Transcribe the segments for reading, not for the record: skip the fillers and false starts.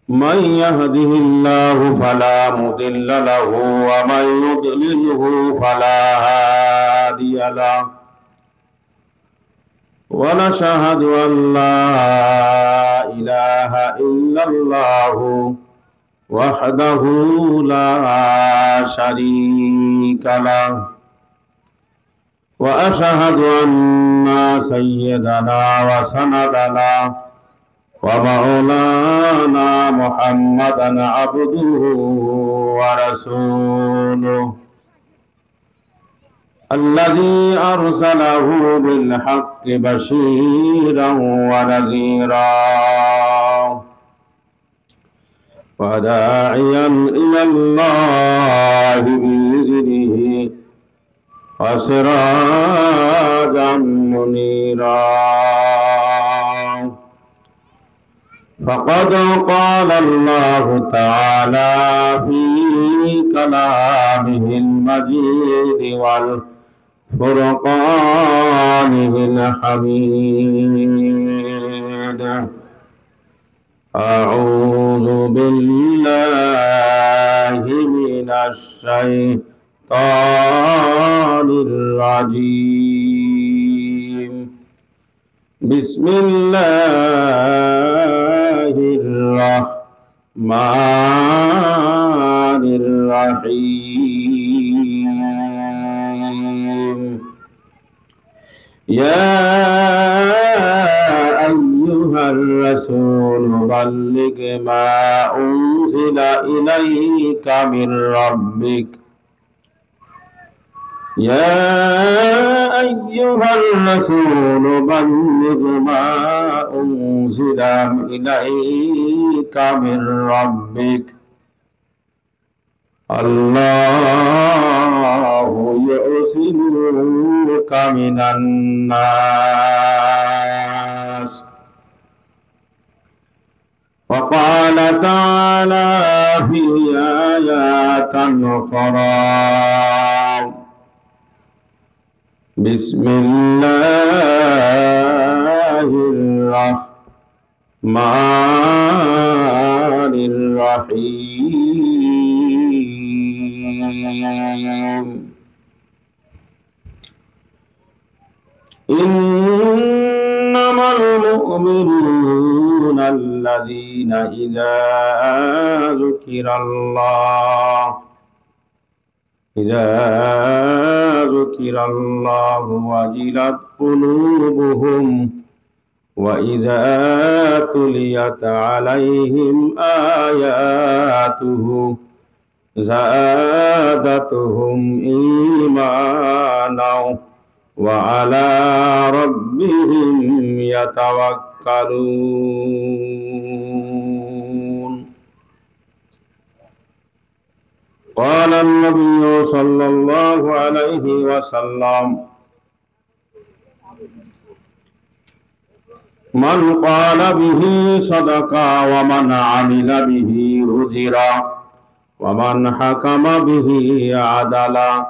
من يهده الله فلا مضل له ومن يضلله فلا هادي له ونشهد أن لا إله إلا الله وحده لا شريك له وأشهد أن سيدنا وسندنا ومولانا محمدا عبده ورسوله الذي أرسله بالحق بشيرا ونذيرا وداعيا إلى الله بإذنه وسراجا منيرا فقد قال الله تعالى في كلامه المجيد والفرقانه الحميد أعوذ بالله من الشيطان الرجيم بسم الله الرحمن الرحيم يا أيها الرسول بلغ ما أنزل إليك من ربك يا أيها الرسول بلغ ما أنزل إليك من ربك الله يعصمك من الناس وقال تعالى في آيات أخرى بسم الله الرحمن الرحيم إنما المؤمنون الذين إذا ذكر الله وجلت قلوبهم وإذا تليت عليهم آياته زادتهم إيمانا وعلى ربهم يتوكلون قال النبي صلى الله عليه وسلم من قال به صدقا ومن عمل به أجرا ومن حكم به عدلا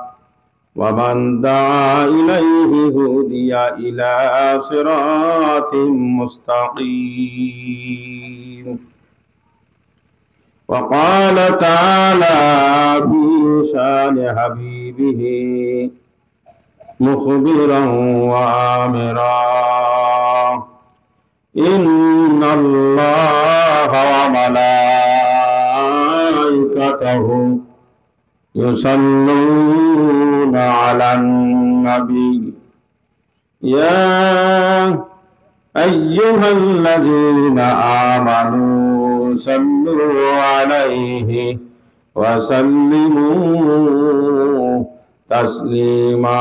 ومن دعا إليه هدي إلى صراط مستقيم وقال تعالى في شان حبيبه مخبرا وآمرا إن الله وملائكته يصلون على النبي يا أيها الذين آمنوا صلوا عليه وسلموا تسليما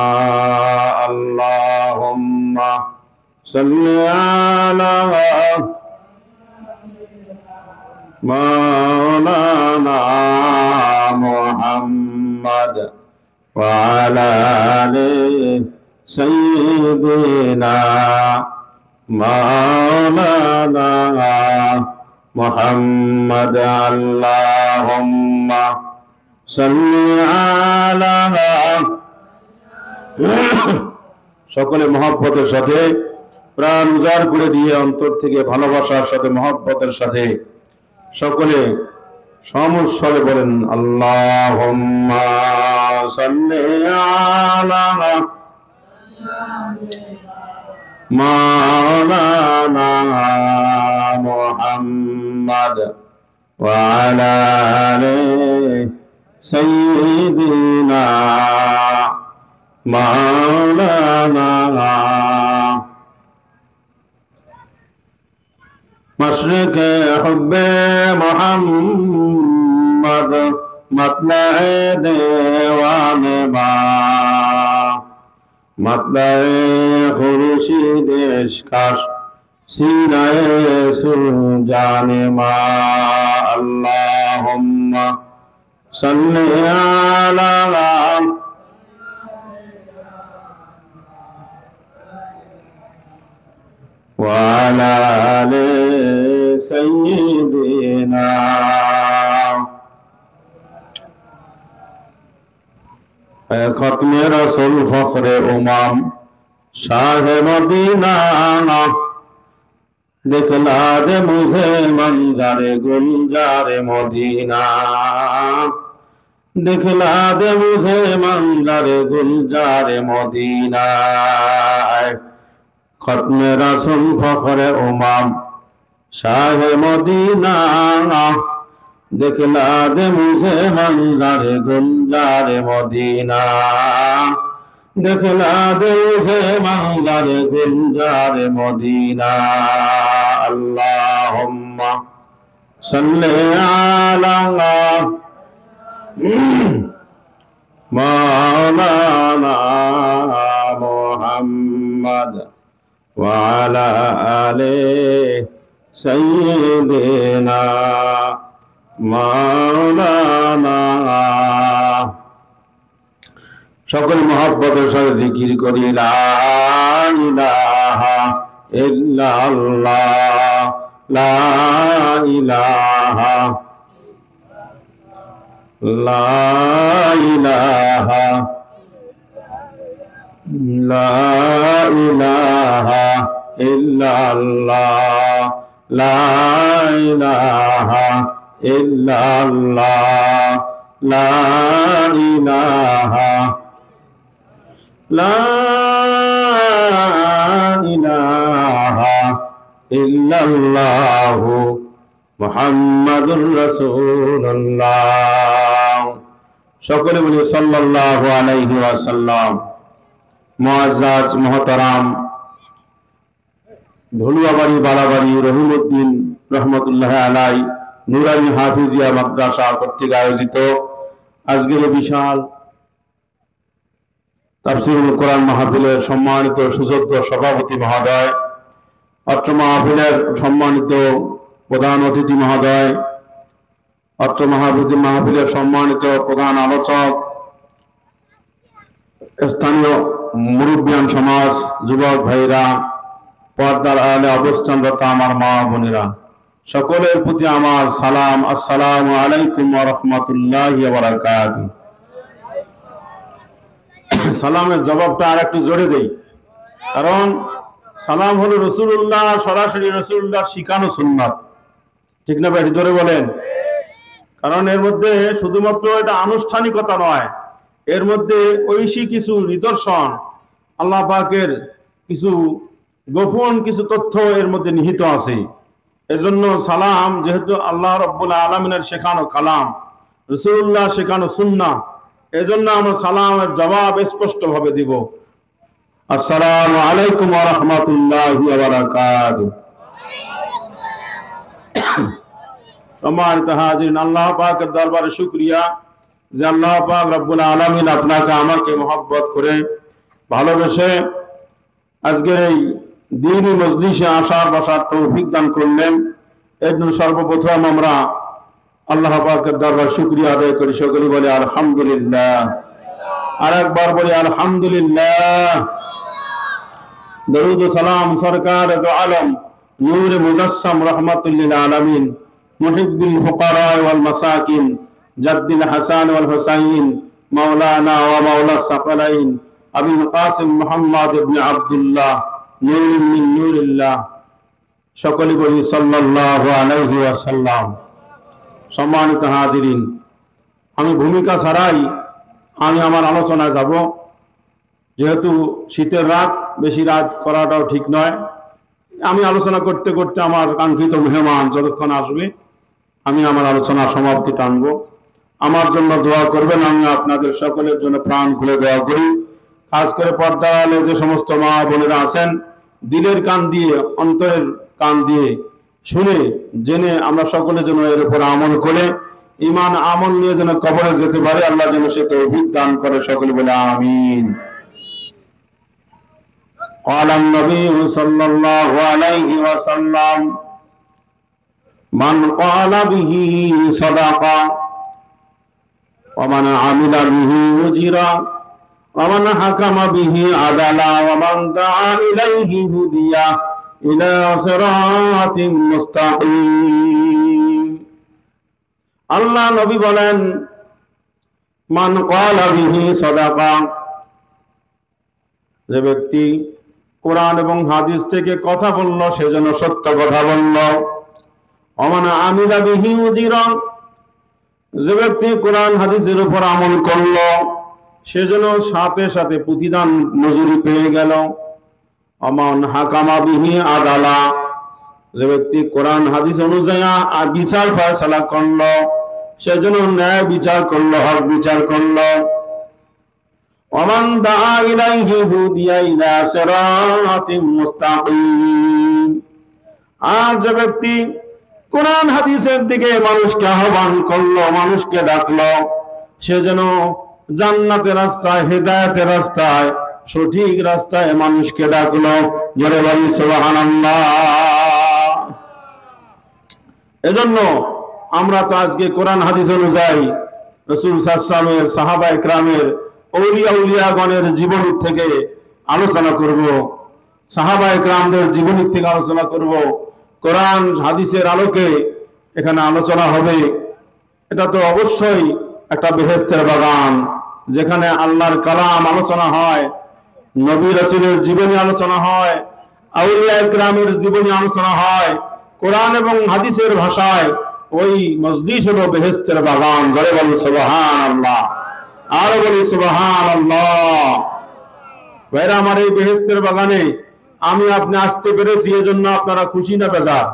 اللهم صل على مولانا محمد وعلى آل سيدنا مولانا محمد اللهم صل على সকলে মহব্বতের সাথে প্রাণ উজাড় করে দিয়ে অন্তর থেকে ভালোবাসার সাথে মহব্বতের সাথে সকলে সমস্বরে বলেন আল্লাহুম্মা সাল্লি আলা মাওলানা মুহাম্মদ ওয়া আলা আলি সাইয়্যিদিনা মাওলানা مشرق حب محمد مطلع دیوان ما مطلع خورشید عشقش سینہ سرجان ما اللهم صل علی وعلى آل سيدنا ختم رسول فخر امام شاہ مدینہ دکھلا دے مجھے منظر گلزار مدینہ دکھلا دے مجھے منظر گلزار مدینہ ختم رسول فخر امام شاہ مدینہ دکھلا دے مجھے منظر گلزار مدینہ دکھلا دے مجھے منظر گلزار مدینہ اللہم صلی علی مولانا محمد وعلى آل سيدنا مولانا সকল মহব্বতের সাথে জিকির করি লা ইলাহা ইল্লাল্লাহ লা ইলাহা লা ইলাহা لا إله إلا الله لا إله إلا الله لا إله لا إله إلا الله محمد رسول الله সকলে বলি সাল্লাল্লাহু আলাইহি ওয়াসাল্লাম মুআজ্জাজ মুহতারাম ধলুয়াবাড়ি বালাবাড়ি রহিমউদ্দিন রহমতুল্লাহ আলাই নুরানি হাফিজিয়া মাদ্রাসা কর্তৃক আয়োজিত আজকের বিশাল তাফসীরুল কোরআন মাহফিলের সম্মানিত সুযোগ্য সভাপতি মহোদয়, অত্র মাহফিলের সম্মানিত প্রধান অতিথি মহোদয়, অত্র মাহফিলের সম্মানিত প্রধান আলোচক, স্থানীয় মুরব্বিয়ান সমাজ, যুবক ভাইরা, পর্দার আড়ালে অবস্থানরত আমার মা বোনেরা, সকলের প্রতি আমার সালাম। আসসালামু আলাইকুম ওয়া রাহমাতুল্লাহি ওয়া বারাকাতুহু। সালামের জবাবটা আর একটু জোরে দেই, কারণ সালাম হলো রাসূলুল্লাহ, সরাসরি রাসূলুল্লাহর শিখানো সুন্নাত। ঠিক না ভাই? জোরে বলেন। কারণ এর মধ্যে শুধুমাত্র এটা আনুষ্ঠানিকতা নয়, এর মধ্যে ঐশী কিছু নিদর্শন, আল্লাহ পাকের কিছু গোপন কিছু তথ্য এর মধ্যে নিহিত আছে। এজন্য সালাম যেহেতু আল্লাহ রাব্বুল আলামিনের শেখানো কালাম, রাসূলুল্লাহ শেখানো সুন্নাহ, এজন্য আমরা সালামের জবাব স্পষ্ট ভাবে দিব। আসসালামু আলাইকুম ওয়া রাহমাতুল্লাহি ওয়া বারাকাতুহু। সম্মানিত হাজিরিন, আল্লাহ পাকের দরবারে শুকরিয়া যে আল্লাহ পাক রব্বুল আলামিন আপনাকে আমাকে মহব্বত করে ভালোবেসে আজকের এই দ্বীনি মজলিসে আসার বসার তৌফিক দান করলেন। এর জন্য সর্বপ্রথম আমরা আল্লাহ পাকের দরবারে শুকরিয়া আদায় করি। সকলে বলে আলহামদুলিল্লাহ। আর একবার বলি আলহামদুলিল্লাহ। দরুদ ও সালাম সরকার দো আলম নূর মুজাসসাম রাহমাতুল লিল আলামিন মুহিব্বিল ফুকারা ওয়াল মাসাকিন জাদ্দিল হাসান ওয়াল হুসাইন মাওলানা ওয়া মাওলা সাকালাইন আবুল কাসিম মুহাম্মদ ইবনে আব্দুল্লাহ নূরুম মিন নূরিল্লাহ। সকলে বলি সাল্লাল্লাহু আলাইহি ওয়াসাল্লাম। সম্মানিত হাজিরিন, আমি ভূমিকা ছাড়াই আমি আমার আলোচনায় যাব, যেহেতু শীতের রাত, বেশি রাত করাটাও ঠিক নয়। আমি আলোচনা করতে করতে আমার কাঙ্ক্ষিত মেহমান যতক্ষণ আসবে আমি আমার আলোচনার সমাপ্তি টানবো। আমার জন্য দোয়া করবেন, আমি আপনাদের সকলের জন্য প্রাণ খুলে দোয়া করি। খাস করে পর্দার আড়ালে যে সমস্ত মা বোনেরা আছেন, দিলের কান দিয়ে, অন্তরের কান দিয়ে শুনে জেনে আমরা সকলের জন্য এর উপর আমল করে ঈমান আমল নিয়ে যেন কবরে যেতে পারে, আল্লাহ যেন সে তৌফিক দান করে। সকলে বলে আমিন। قال النبي صلى الله عليه وسلم من قال به صدقة ومن عمل به أجرا ومن حكم به عدلا ومن دعا إليه هديا إلى صراط مستقيم। আল্লাহ নবী বলেন, মান ক্বালা বিহি সাদাকা, যে ব্যক্তি কোরআন এবং হাদিস থেকে কথা বলল সেজন্য সত্য কথা বলল। ওমান আমিলা বিহি উজিরা, যে ব্যক্তি কোরআন হাদিসের উপর আমল করল সেজন্য সাথে সাথে প্রতিদান মজুরি পেয়ে গেল। ওমান হাকামা বিহি আদালা, যে ব্যক্তি কোরআন হাদিস অনুযায়ী বিচার ফয়সালা করল সেজন্য ন্যায় বিচার করলো, হক বিচার করলো। ওমান দাআ ইলাইহি হুদিয়া ইলা সিরাতিম মুস্তাকিম, আর যে ব্যক্তি কোরআন হাদিসের দিকে মানুষকে আহ্বান করলো, মানুষকে ডাকলো, সে যেন জান্নাতের রাস্তায়, হেদায়েতের রাস্তায়, সঠিক রাস্তায় মানুষকে ডাকলো। জোরে বলি সুবহানাল্লাহ। এজন্য আমরা তো আজকে কোরআন হাদিস অনুযায়ী রাসূল সাল্লাল্লাহু আলাইহি ওয়াসাল্লামের সাহাবায়ে কেরামের উলিয়াগণের জীবনী থেকে আলোচনা করব, সাহাবায়ে কেরামদের জীবনী থেকে আলোচনা করব। কোরআন হাদিসের আলোকে এখানে আলোচনা হবে। এটা তো অবশ্যই একটা বেহেশতের বাগান, যেখানে আল্লাহর কালাম আলোচনা হয়, নবী রাসূলের জীবনী আলোচনা হয়, আউলিয়ায়ে কেরামের জীবনী আলোচনা হয়। কোরআন এবং হাদিসের ভাষায় ওই মজলিস হলো বেহেশতের বাগান। জোরে বলি সুবহানাল্লাহ, আর বলি সুবহানাল্লাহ। ভাইরা আমার, এই বেহেশতের বাগানে আমি আপনি আসতে পেরেছি, এজন্য আপনারা খুশি না বেজার?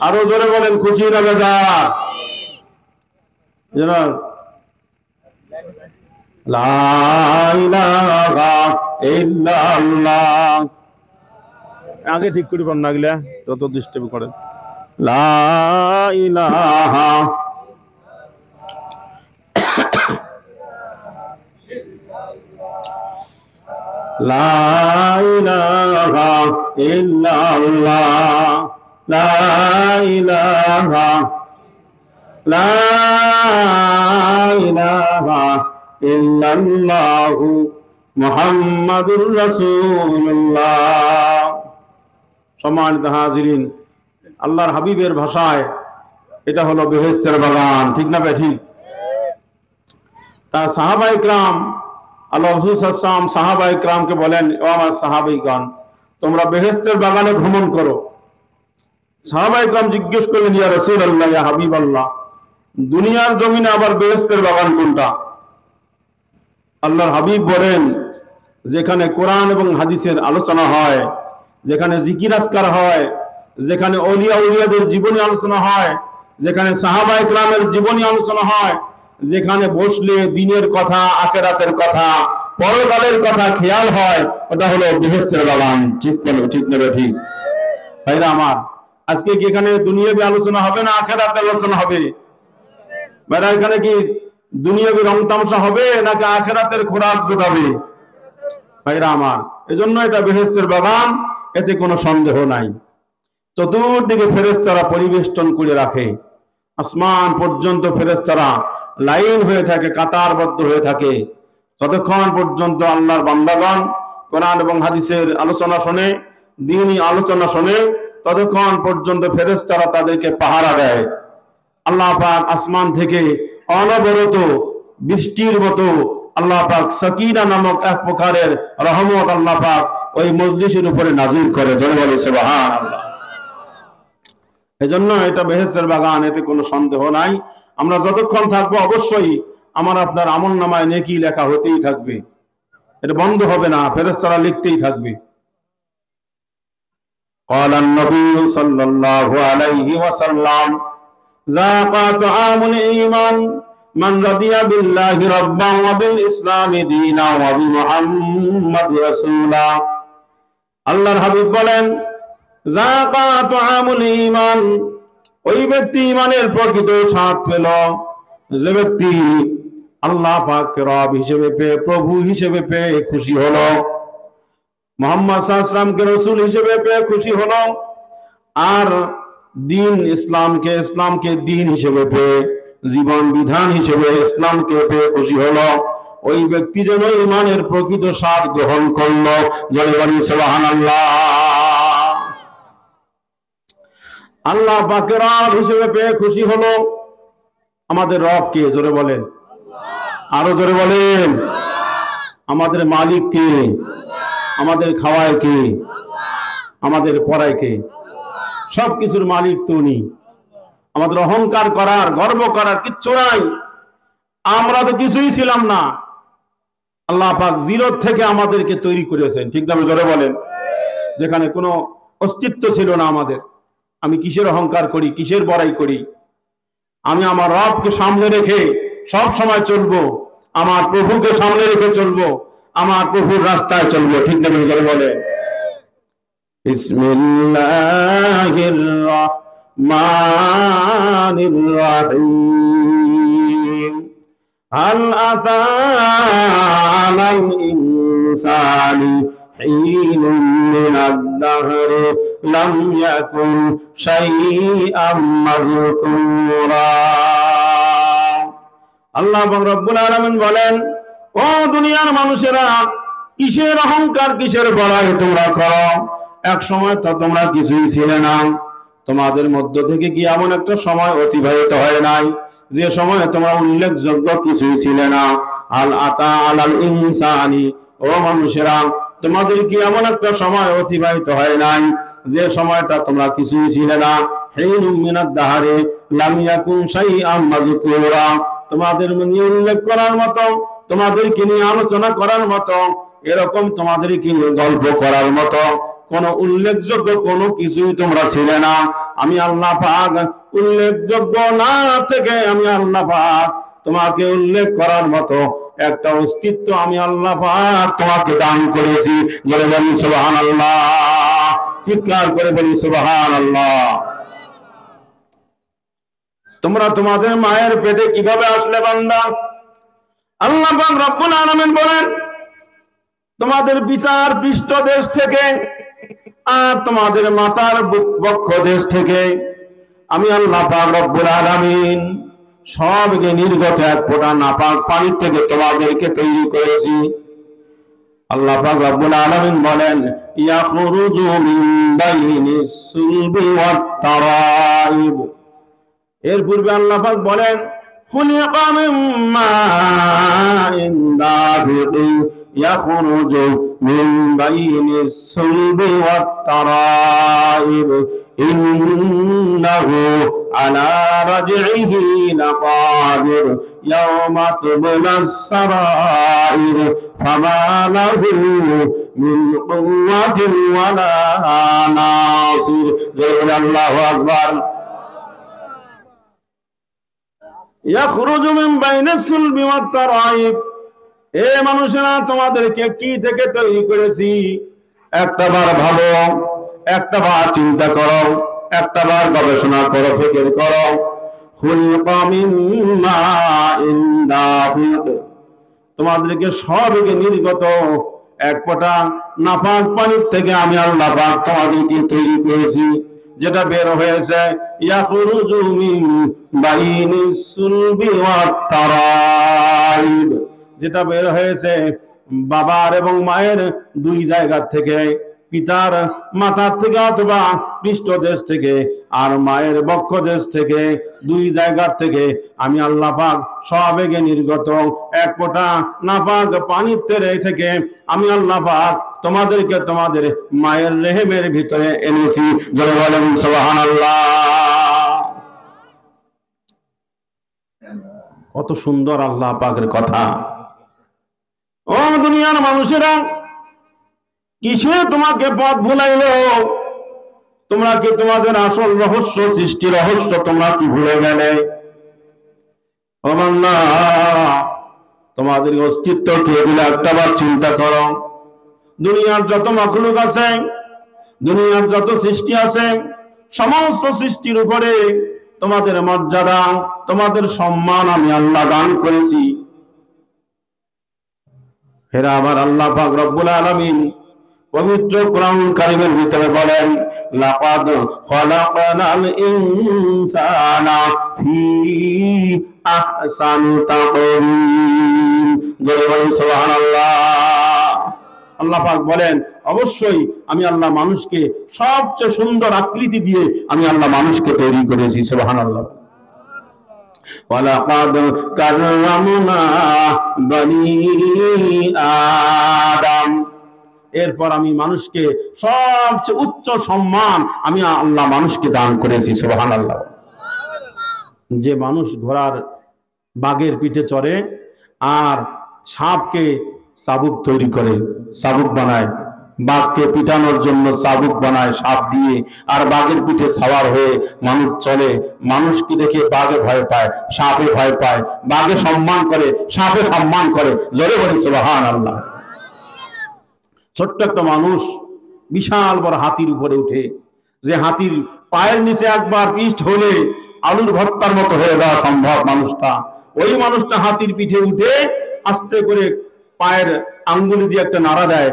আরো জোরে বলেন, খুশি না বেজার? লা ইলাহা ইল্লাল্লাহ, আগে ঠিক করে পান না গেলে যত ডিস্টার্ব করেন। লা ইলাহা লা ইলাহা ইল্লাল্লাহ, লা ইলাহা লা ইলাহা ইল্লাল্লাহু মুহাম্মাদুর রাসূলুল্লাহ। সম্মানিত হাজিরিন, আল্লাহর হাবিবের ভাষায় এটা হলো বেহেশতের বাগান, ঠিক না ভাই? ঠিক। তা সাহাবায়ে কেরাম, আল্লাহ রাসূল সাল্লাল্লাহু আলাইহি ওয়াসাল্লাম সাহাবায়ে কেরামকে বলেন, ও আমার সাহাবীগণ, তোমরা বেহেশতের বাগানে ভ্রমণ করো। সাহাবায়ে কেরাম জিজ্ঞেস করলেন, ইয়া রাসূলুল্লাহ, ইয়া হাবিবাল্লাহ, দুনিয়ার জমিনে আবার বেহেশতের বাগান কোনটা? আল্লাহর হাবিব বলেন, যেখানে কোরআন এবং হাদিসের আলোচনা হয়, যেখানে জিকির আজকার হয়, যেখানে উলিয়াদের জীবনী আলোচনা হয়, যেখানে সাহাবায়ে কেরামের জীবনী আলোচনা হয়, যেখানে বসলে দিনের কথা, আখিরাতের কথা, পরকালের কথা খেয়াল হয়, ওটা হলো বেহেশতের বাগান। ঠিক বলো, ঠিক নেবে? ঠিক। ভাইরা আমার, আজকে কি এখানে দুনিয়াবি আলোচনা হবে না আখিরাতের আলোচনা হবে? ভাইরা, এখানে কি দুনিয়াবি রং তামাশা হবে নাকি আখিরাতের খোরাক জোটাবে? ভাইরা আমার, এজন্য এটা বেহেশতের বাগান, এতে কোনো সন্দেহ নাই। চতুর্দিকে ফেরেশতারা পরিবেষ্টন করে রাখে, আসমান পর্যন্ত ফেরেশতারা লাইন হয়ে থাকে, কাতারবদ্ধ হয়ে থাকে। ততক্ষণ পর্যন্ত আল্লাহর বান্দাগণ কোরআন এবং হাদিসের আলোচনা শোনে, দ্বীনি আলোচনা শোনে, ততক্ষণ পর্যন্ত ফেরেশতারা তাদেরকে পাহারা দেয়। আল্লাহ পাক আসমান থেকে অনবরত বৃষ্টির মতো আল্লাহ পাক সাকিনা নামক এক প্রকারের রহমত আল্লাহ পাক ওই মজলিসের উপরে নাজিল করে। জোরে বলে সুবহানাল্লাহ। এজন্য এটা বেহেশতের বাগান, এতে কোনো সন্দেহ নাই। আমরা যতক্ষণ থাকবো অবশ্যই আমার আপনার আমলনামায় নেকি লেখা হতেই থাকবে, এটা বন্ধ হবে না, ফেরেশতারা লিখতেই থাকবে। قال النبي صلى الله عليه وسلم ذاق طعام الإيمان من رضي بالله ربا وبالإسلام دينا وبمحمد رسولا। আল্লাহর হাবিব বলেন যাকা তুআমুল ঈমান, ওই ব্যক্তি ঈমানের প্রকৃত স্বাদ পেল যে ব্যক্তি আল্লাহ পাককে রব হিসেবে পেয়ে, প্রভু হিসেবে পেয়ে খুশি হলো, মুহাম্মদ সাল্লাল্লাহু আলাইহি ওয়াসাল্লামকে রাসূল হিসেবে পেয়ে খুশি হলো, আর দিন ইসলামকে দিন হিসেবে পেয়ে, জীবন বিধান হিসেবে ইসলামকে পেয়ে খুশি হলো। ওই ব্যক্তি যেন ঈমানের প্রকৃত স্বাদ গ্রহণ করলো। জোরে বলি সুবহানাল্লাহ। আল্লাহ পাকের রব হিসেবে পেয়ে খুশি হলো। আমাদের রব কে? জোরে বলেন, আরো জোরে বলেন। আমাদের মালিক কে? আমাদের খাওয়ায় কে? আমাদের পড়ায় কে? সবকিছুর মালিক তো উনি। আমাদের অহংকার করার, গর্ব করার কিচ্ছু নাই। আমরা তো কিছুই ছিলাম না, আল্লাহ পাক জিরো থেকে আমাদেরকে তৈরি করেছেন। ঠিক না? জোরে বলেন। যেখানে কোনো অস্তিত্ব ছিল না আমাদের, আমি কিসের অহংকার করি, কিসের বড়াই করি? আমি আমার রবকে সামনে রেখে সব সময় চলবো, আমার প্রভুকে সামনে রেখে চলবো, আমার প্রভুর রাস্তায় চলবো। ঠিক না? জোরে বলেন। বিসমিল্লাহির রহমানির রহিম। হাল আতা আলাল ইনসানি হিনুন মিনাদ দাহরি লাম ইয়াকুন শাইআম মাযকুরা। আল্লাহ রাব্বুল আলামিন বলেন, ও দুনিয়ার মানুষেরা, কিসের অহংকার, কিসের বড়াই তোমরা করো? এক সময় তো তোমরা কিছুই ছিলে না। তোমাদের মধ্য থেকে কি এমন একটা সময় অতিবাহিত হয় নাই যে সময় তোমরা উল্লেখযোগ্য কিছুই ছিলে না? আল আতা আলাল ইনসানি, ও মানুষেরা, তোমাদের কি এমন একটা সময় অতিবাহিত হয় নাই যে সময়টা তোমরা কিছুই ছিলে না? হিনুম মিনাদ দাহরি লাম ইয়াকুন শাইআম মাযকুরা, তোমাদের নিয়ে উল্লেখ করার মতো, তোমাদেরকে নিয়ে আলোচনা করার মতো, এরকম তোমাদেরকে নিয়ে গল্প করার মতো কোন উল্লেখযোগ্য কোনো কিছুই তোমরা ছিলে না। আমি আল্লাহ পাক উল্লেখযোগ্য না থেকে আমি আল্লাহ পাক তোমাকে উল্লেখ করার মতো একটা অস্তিত্ব আমি আল্লাহ পাক তোমাকে দান করেছি। বলে বলি সুবহানাল্লাহ, চিৎকার করে বলি সুবহানাল্লাহ। তোমরা তোমাদের মায়ের পেটে কিভাবে আসলে বান্দা? আল্লাহ পাক রব্বুল আলামিন বলেন, তোমাদের পিতার পৃষ্ঠদেশ থেকে আর তোমাদের মাতার বক্ষ দেশ থেকে আমি আল্লাহ পাক রব্বুল আলামিন সবকে নির্গত এক ফোঁটা নাপাক পানি থেকে তোমাদেরকে তৈরি করেছি। আল্লাহ পাক রব্বুল আলামিন বলেন, ইয়াখরুজু মিন বাইনিস সুলবি ওয়াত তারাইব। এর পূর্বে আল্লাহ পাক বলেন, খুলিকা মিন মাইন দাফিকিন ইয়াখরুজু মিন বাইনিস সুলবি ওয়াত তারাইব ইন্নাহু আলা রাজইহি লাকাদির ইয়াওমা তুবলাস সারাইর ফামা লাহু মিন কুওয়াতিন ওয়ালা নাসির। আল্লাহু আকবার। ইয়াখরুজু মিন বাইনিস সুলবি ওয়াত তারাইব, এ মানুষেরা তোমাদেরকে কি থেকে তৈরি করেছি? একটা বার ভালো, একটা বার চিন্তা করো, একটা বার গবেষণা করো, ফিকির করো। খুলিকা মিন মাইন দাফিক, তোমাদেরকে সবকে নির্গত এক ফোঁটা নাপাক পানির থেকে আমি আল্লাহ পাক তোমাদেরকে তৈরি করেছি। যেটা বের হয়েছে ইয়াখরুজু মিন বাইনিস সুলবি ওয়াত তারাইব, যেটা বের হয়েছে বাবার এবং মায়ের দুই জায়গা থেকে, পিতার মাথার থেকে অথবা পৃষ্ঠদেশ থেকে আর মায়ের বক্ষ দেশ থেকে, দুই জায়গার থেকে আমি আল্লাহ পাক সবেগে নির্গত এক ফোঁটা নাপাক পানির তেরে থেকে আমি আল্লাহ পাক তোমাদেরকে তোমাদের মায়ের রেহেমের ভিতরে এনেছি। জোরে বলেন সুবহানাল্লাহ। কত সুন্দর আল্লাহ পাকের কথা। ও দুনিয়ার মানুষেরা, কিসে তোমাকে পথ ভুলাইলো? তোমরা কি তোমাদের আসল রহস্য, সৃষ্টি রহস্য তোমরা কি ভুলে গেলে? ও বান্দা, তোমাদের অস্তিত্ব কে দিলে একটাবার চিন্তা করো। দুনিয়ার যত মাখলুক আছে, দুনিয়ার যত সৃষ্টি আছে, সমস্ত সৃষ্টির উপরে তোমাদের মর্যাদা, তোমাদের সম্মান আমি আল্লাহ দান করেছি। হেরা আমার আল্লাহ পাক রব্বুল আলামিন পবিত্র কোরআন কারীমের ভিতরে বলেন, লাকাদ খালাকনাল ইনসানা ফি আহসানি তাকওয়িম। জোরে বলেন সুবহানাল্লাহ। আল্লাহ পাক বলেন, অবশ্যই আমি আল্লাহ মানুষকে সবচেয়ে সুন্দর আকৃতি দিয়ে আমি আল্লাহ মানুষকে তৈরি করেছি। সুবহানাল্লাহ। ওয়ালাকাদ কাররামনা বনি আদম। এরপর আমি মানুষকে সবচেয়ে উচ্চ সম্মান আমি আল্লাহ মানুষকে দান করেছি। সুবহানাল্লাহ। যে মানুষ ঘোড়ার বাঘের পিঠে চড়ে আর সাপকে চাবুক তৈরি করে, চাবুক বানায়, বাঘকে পিটানোর জন্য চাবুক বানায় সাপ দিয়ে, আর বাঘের পিঠে সওয়ার হয়ে মানুষ চলে। মানুষকে দেখে বাঘে ভয় পায়, সাপে ভয় পায়, বাঘে সম্মান করে, সাপে সম্মান করে। জোরে বলি সুবহানাল্লাহ। ছোট্ট একটা মানুষ বিশাল বড় হাতির উপরে উঠে, যে হাতির পায়ের নিচে একবার পিষ্ট হলে আলুর ভর্তার মতো হয়ে যাওয়া সম্ভব মানুষটা, ওই মানুষটা হাতির পিঠে উঠে আস্তে করে পায়ের আঙ্গুলি দিয়ে একটা নাড়া দেয়,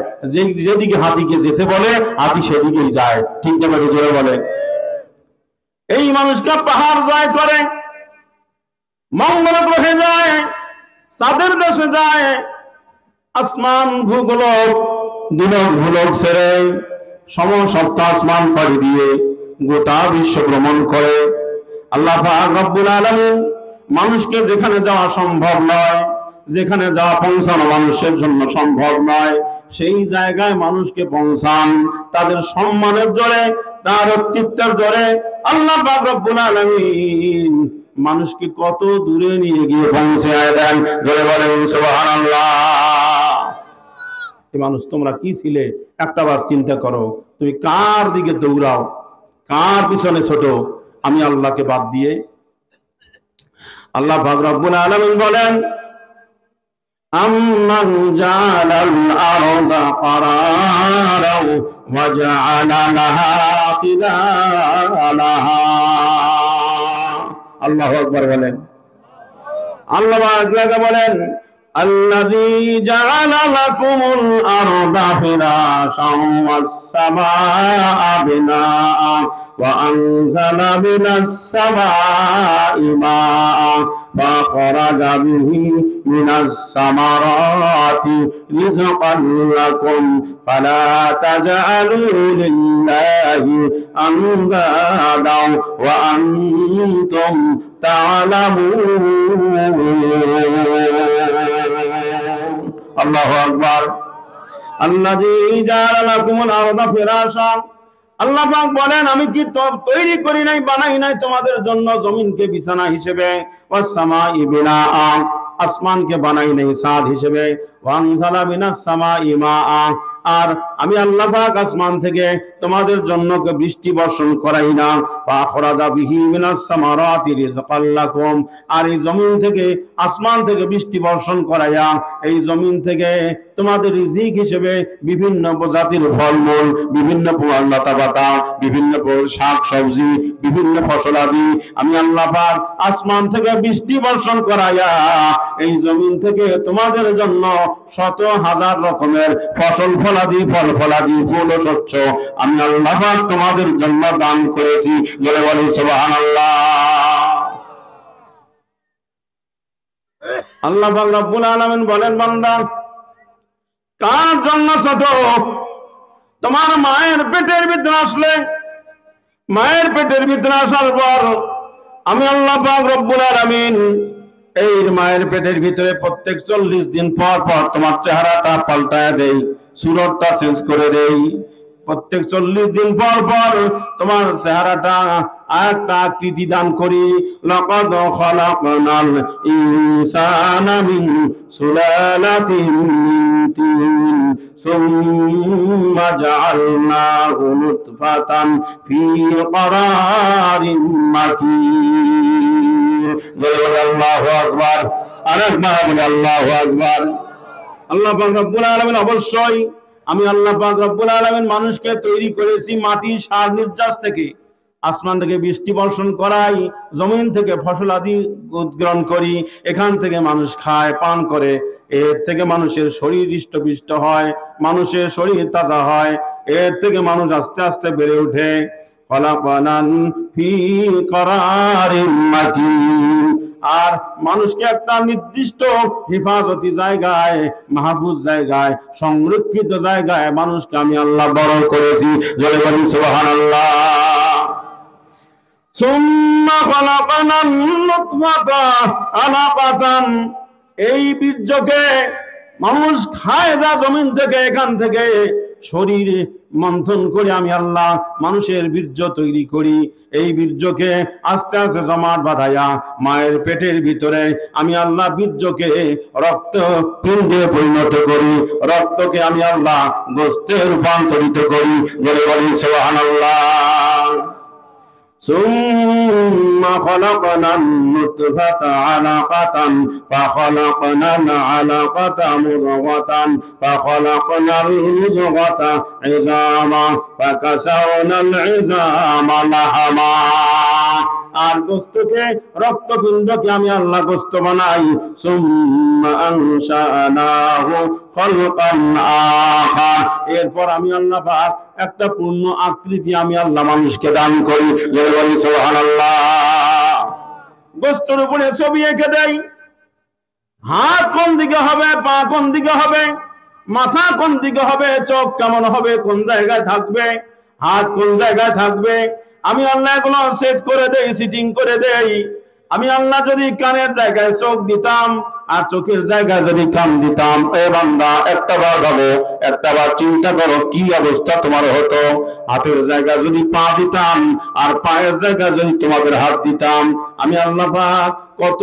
যেদিকে হাতিকে যেতে বলে হাতি সেদিকেই যায়। ঠিক না? জোরে বলে। এই মানুষটা পাহাড় জয় করে, মঙ্গল গ্রহে যায়, চাঁদের দেশে যায়, আসমান ভূগোলক দুলক ভূলক ছেড়ে সমস্ত আসমান পাড়ি দিয়ে গোটা বিশ্ব ভ্রমণ করে। আল্লাহ পাক রব্বুল আলামিন মানুষকে যেখানে যাওয়া সম্ভব নয়, যেখানে যাওয়া পৌঁছানো মানুষের জন্য সম্ভব নয়, সেই জায়গায় মানুষকে পৌঁছান। তাদের সম্মানের জোরে, তার অস্তিত্বের জোরে আল্লাহ পাক রব্বুল আলামিন মানুষকে কত দূরে নিয়ে গিয়ে পৌঁছায় দেন। জোরে বলেন সুবহানাল্লাহ। মানুষ তোমরা কি ছিলে একটাবার চিন্তা করো। তুমি কার দিকে দৌড়াও, কার পিছনে ছোট আমি আল্লাহকে বাদ দিয়ে? আল্লাহ পাক রব্বুল আলামিন বলেন, আম্মান জালাল আরদা কারারাও ওয়া জাআলা লাহা খিলালাহা। আল্লাহু আকবার বলেন। আল্লাহ পাক বলেন, আল্লাযী জাআলা লাকুমুল আরদা ফিরাশাও ওয়াস সামাআ বিনাআ ওয়া আনজালা মিনাস সামাই মাআ ফাখরাজা বিহি মিনাস সামারাতি রিজকান লাকুম ফালা তাজআলু লিল্লাহি আনদাদা ওয়া আনতুম তা'লামুন। আল্লাহু আকবার। আল্লাযী জাআলা লাকুমুল আরদা ফিরাশা। আল্লাহ পাক বলেন, আমি কি তৈরি করি নাই, বানাই নাই তোমাদের জন্য জমিনকে বিছানা হিসেবে, ওয়াস সামাই বিনাআ, আসমানকে বানাই নাই ছাদ হিসেবে, ওয়া আনজালা মিনাস সামাই মাআ, আর আমি আল্লাহ পাক আসমান থেকে তোমাদের জন্য বৃষ্টি বর্ষণ করাই না। ফাখরাজা বিহি মিনাস সামারাতি রিজকাল লাকুম, আর এই জমিন থেকে, আসমান থেকে বৃষ্টি বর্ষণ করাইয়া এই জমিন থেকে তোমাদের রিজিক হিসেবে বিভিন্ন প্রজাতির ফলমূল, বিভিন্ন লতা পাতা, বিভিন্ন শাক সবজি, বিভিন্ন ফসলাদি আমি আল্লাহ পাক আসমান থেকে বৃষ্টি বর্ষণ করাইয়া এই জমিন থেকে তোমাদের জন্য শত হাজার রকমের ফসল ফলাদি, ফল ফলাদি, ফুল ও শস্য আমি আল্লাহ পাক তোমাদের জন্য দান করেছি। বলে বলি সুবহানাল্লাহ। আল্লাহ পাক রব্বুল আলামিন বলেন, বান্দা কার জন্য ছোট? তোমার মায়ের পেটের ভিতরে আসলে, মায়ের পেটের ভিতরে আসার পর আমি আল্লাহ পাক রব্বুল আলামিন এই মায়ের পেটের ভিতরে প্রত্যেক 40 দিন পর পর তোমার চেহারাটা পাল্টায় দেই, সুরতটা চেঞ্জ করে দেই। প্রত্যেক 40 দিন পর পর তোমার চেহারাটা একটা আকৃতি দান করি। লাকাদ খালাকনাল ইনসানা মিন সুলালাতিন মিন তিন সুম্মা জাআলনাহু নুতফাতান ফি ক্বারারিন মাকিন। আল্লাহু আকবার, আরেকবার আল্লাহু আকবার। আল্লাহ পাক রব্বুল আলামিন অবশ্যই আমি আল্লাহ পাক রব্বুল আলামিন মানুষকে তৈরি করেছি মাটি সার নির্যাস থেকে, আসমান থেকে বৃষ্টি বর্ষণ করাই, জমিন থেকে ফসল আদি গ্রহণ করি, এখান থেকে মানুষ খায় পান করে, এর থেকে মানুষের শরীর হৃষ্টপুষ্ট হয়, মানুষের শরীর তাজা হয়, এর থেকে মানুষ আস্তে আস্তে বেড়ে ওঠে। খলাকনান ফি ক্বারারিন মাকিন। আর মানুষকে একটা নির্দিষ্ট হেফাজতি জায়গায়, মাহফুজ জায়গায়, সংরক্ষিত জায়গায় মানুষকে আমি আল্লাহ বড় করেছি। জোরে বলি সুবহানাল্লাহ। সুম্মা খালাকনান নুতফাতা আলাকাতান। এই বীর্যকে মানুষ খায় যা জমিন থেকে, এখান থেকে শরীর মন্থন করে আমি আল্লাহ মানুষের বীর্য তৈরি করি। এই বীর্যকে আস্তে আস্তে জমাট বাঁধাইয়া মায়ের পেটের ভিতরে আমি আল্লাহ বীর্যকে রক্ত পিণ্ডে পরিণত করি, রক্তকে আমি আল্লাহ গোশতে রূপান্তরিত করি। বলে বলি সুবহানাল্লাহ। ثم خلقنا النطفة علقة فخلقنا العلقة مضغة فخلقنا المضغة عظاما فكسونا العظام لحما। আর গোশতকে রক্তপিণ্ডকে আমি আল্লাহ গোশত বানাই। সুম্মা আনশানাহু খালকান আখার। এরপর আমি আল্লাহ পাক একটা পূর্ণ আকৃতি আমি আল্লাহ মানুষকে দান করি। জোরে বলি সুবহানাল্লাহ। গোশতের উপরে ছবি এঁকে দেই, হাত কোন দিকে হবে, পা কোন দিকে হবে, মাথা কোন দিকে হবে, চোখ কেমন হবে, কোন জায়গায় থাকবে, হাত কোন জায়গায় থাকবে, আমি আল্লাহ এগুলো সেট করে দেই, সিটিং করে দেই। আমি আল্লাহ যদি কানের জায়গায় চোখ দিতাম আর চোখের জায়গায় যদি কান দিতাম, এ বান্দা একটা বার ভাবো, একটা বার চিন্তা করো কি অবস্থা তোমার হতো। হাতের জায়গায় যদি পা দিতাম আর পায়ের জায়গায় যদি তোমাদের হাত দিতাম, আমি আল্লাহ পাক কত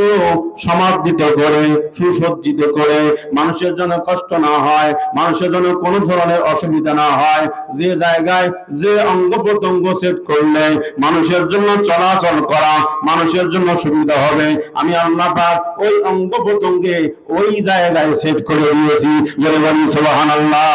সমাদৃত করে, সুসজ্জিত করে, মানুষের জন্য কষ্ট না হয়, মানুষের জন্য কোনো ধরনের অসুবিধা না হয়, যে জায়গায় যে অঙ্গ প্রত্যঙ্গ সেট করলে মানুষের জন্য চলাচল করা মানুষের জন্য সুবিধা হবে, আমি আল্লাহ পাক ওই অঙ্গ প্রত্যঙ্গে ওই জায়গায় সেট করে দিয়েছি। জোরে বলি সুবহানাল্লাহ।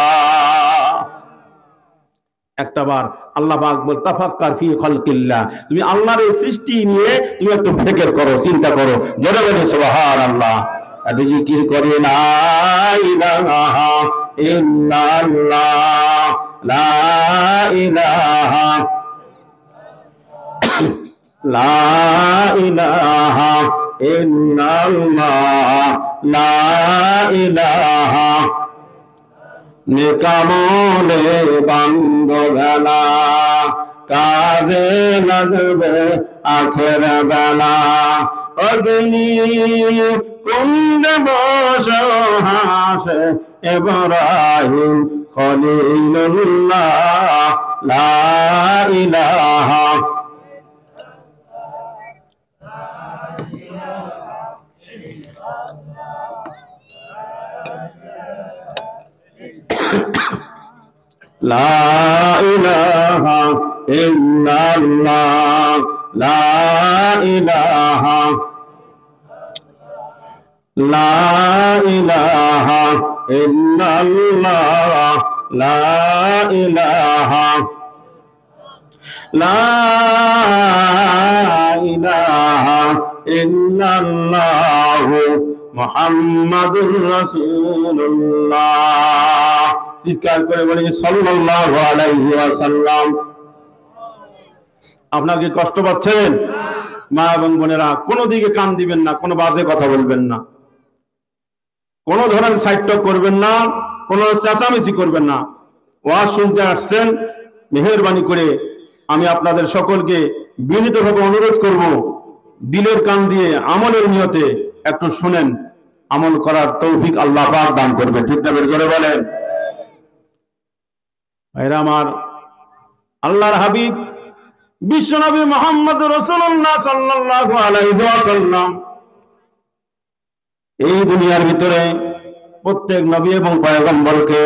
একটাবার আল্লাহ পাক বল তাফাক্কার ফি খালকিল্লাহ। তুমি আল্লাহর এই সৃষ্টি নিয়ে তুমি একটু ফিকির করো, চিন্তা করো। জোরে বলি সুবহানাল্লাহ। আর জিকির করে লা ইলাহা ইল্লাল্লাহ, লা ইলাহা, লা ইলাহা ইল্লাল্লাহ, লা ইলাহা। নিকামলে বান্দ বেলা, কাজে লাগবে আখের বেলা। অগ্নি কুণ্ডে বসে হাসে ইব্রাহিম খলিলুল্লাহ, লা ইলাহা, লা ইলাহা ইল্লাল্লাহ, লা ইলাহা, লা ইলাহা ইল্লাল্লাহ, লা ইলাহা, লা ইলাহা ইল্লাল্লাহ মুহাম্মাদুর রাসূলুল্লাহ। চিৎকার করে বলি সাল্লাল্লাহু আলাইহি ওয়াসাল্লাম। আপনারা কি কষ্ট পাচ্ছেন? মা এবং বোনেরা, কোনো দিকে কান দিবেন না, কোনো বাজে কথা বলবেন না, কোনো ধরনের সাইড টক করবেন না, কোনো চেঁচামেচি করবেন না। ওয়াজ শুনতে আসছেন, মেহেরবানি করে আমি আপনাদের সকলকে বিনীতভাবে অনুরোধ করব, দিলের কান দিয়ে আমলের নিয়তে একটু শুনেন, আমল করার তৌফিক আল্লাহ পাক দান করবে। ঠিক না? জোরে বলেন। ভাইরা আমার, আল্লাহর হাবিব বিশ্বনবী মুহাম্মদ রাসূলুল্লাহ সাল্লাল্লাহু আলাইহি ওয়াসাল্লাম এই দুনিয়ার ভিতরে প্রত্যেক নবী এবং পয়গম্বরকে